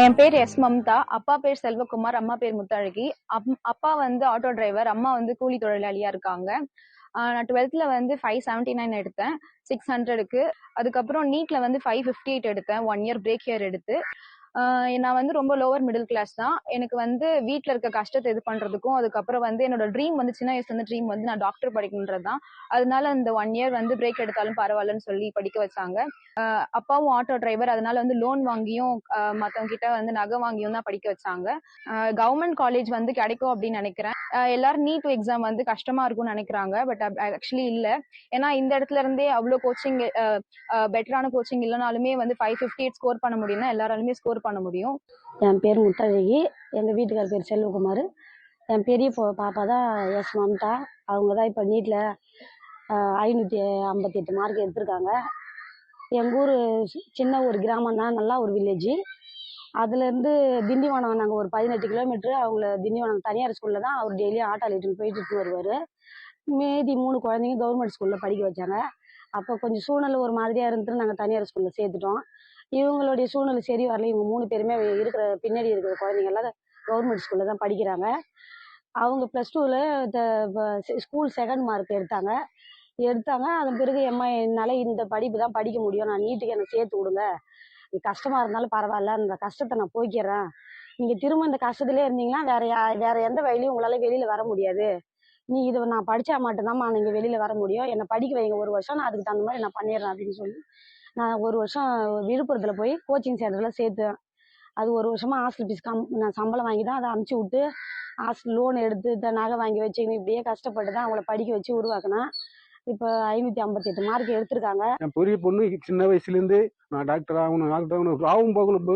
என் பேர் எஸ் மம்தா. அப்பா பேர் செல்வகுமார், அம்மா பேர் முத்தழகி. அப்பா வந்து ஆட்டோ டிரைவர், அம்மா வந்து கூலி தொழிலாளியா இருக்காங்க. நான் 12th வந்து 579 எடுத்தேன் 600க்கு. அதுக்கப்புறம் நீட்ல வந்து 558 எடுத்தேன் 1 இயர் பிரேக் இயர் எடுத்து. நான் வந்து ரொம்ப லோவர் மிடில் கிளாஸ் தான். எனக்கு வந்து வீட்டில் இருக்க கஷ்டத்தை இது பண்றதுக்கும், அதுக்கப்புறம் வந்து என்னோட ட்ரீம் வந்து சின்ன வயசுல இருந்து ட்ரீம் வந்து நான் டாக்டர் படிக்கணுன்றது தான். அதனால அந்த 1 இயர் வந்து பிரேக் எடுத்தாலும் பரவாயில்லன்னு சொல்லி படிக்க வச்சாங்க. அப்பாவும் ஆட்டோ டிரைவர், அதனால வந்து லோன் வாங்கியும் மத்தவங்க கிட்ட வந்து நகை வாங்கியும் தான் படிக்க வச்சாங்க. கவர்மெண்ட் காலேஜ் வந்து கிடைக்கும் அப்படின்னு நினைக்கிறேன். எல்லாரும் நீட் எக்ஸாம் வந்து கஷ்டமா இருக்கும்னு நினைக்கிறாங்க, பட் ஆக்சுவலி இல்ல. ஏன்னா இந்த இடத்துல இருந்தே அவ்வளோ கோச்சிங், பெட்டரான கோச்சிங் இல்லைனாலுமே வந்து 558 ஸ்கோர் பண்ண முடியும்னா எல்லாராலுமே ஸ்கோர் பண்ண முடியும். என் பேர் முத்தழகி, எங்கள் வீட்டுக்கார் பேர் செல்வகுமார். என் பெரிய பாப்பா தான் எஸ் மம்தா. அவங்க தான் இப்போ நீட்டில் 558 மார்க் எடுத்திருக்காங்க. எங்கள் ஊர் சின்ன ஒரு கிராமம் தான், நல்லா ஒரு வில்லேஜ். அதுலேருந்து திண்டிவனம் நாங்கள் ஒரு 18 கிலோமீட்டரு. அவங்கள திண்டிவனம் தனியார் ஸ்கூலில் தான் அவர் டெய்லியும் ஆட்டோ லிட்டுன்னு போயிட்டு வருவார். மீதி 3 குழந்தைங்க கவர்மெண்ட் ஸ்கூலில் படிக்க வச்சாங்க. அப்போ கொஞ்சம் சூழ்நிலை ஒரு மாதிரியாக இருந்துட்டு நாங்கள் தனியார் ஸ்கூலில் சேர்த்துட்டோம். இவங்களுடைய சூழ்நிலை சரி வரல. இவங்க 3 பேருமே இருக்கிற பின்னாடி இருக்கிற குழந்தைங்கள்லாம் கவர்மெண்ட் ஸ்கூலில் தான் படிக்கிறாங்க. அவங்க +2ல் ஸ்கூல் செகண்ட் மார்க் எடுத்தாங்க. அதன் பிறகு என்னால் இந்த படிப்பு தான் படிக்க முடியும், நான் நீட்டுக்கு என்னை சேர்த்து விடுங்க, கஷ்டமாக இருந்தாலும் பரவாயில்ல, இந்த கஷ்டத்தை நான் போய்க்கிறேன், நீங்கள் திரும்ப இந்த கஷ்டத்துலேயே இருந்தீங்கன்னா வேற எந்த வழியிலையும் உங்களால் வெளியில் வர முடியாது, இதை நான் படித்தா மட்டும்தான்மா நீங்கள் வெளியில் வர முடியும், என்னை படிக்க வைங்க 1 வருஷம், நான் அதுக்கு தகுந்த மாதிரி நான் பண்ணிடுறேன் அப்படின்னு சொல்லி நான் 1 வருஷம் விழுப்புரத்தில் போய் கோச்சிங் சென்டரில் சேர்த்தேன். அது 1 வருஷமாக ஹாஸ்டல் ஃபீஸ் நான் சம்பளம் வாங்கி தான் அதை அமுச்சு விட்டு ஹாஸ்டல் லோன் எடுத்து நகை வாங்கி வச்சுக்கணும், இப்படியே கஷ்டப்பட்டு தான் அவங்கள படிக்க வச்சு உருவாக்கினேன். இப்போ 558 மார்க் எடுத்திருக்காங்க. என் பெரிய பொண்ணு சின்ன வயசுலேருந்து நான் டாக்டர் ஆகணும் ஆகும் போகணும்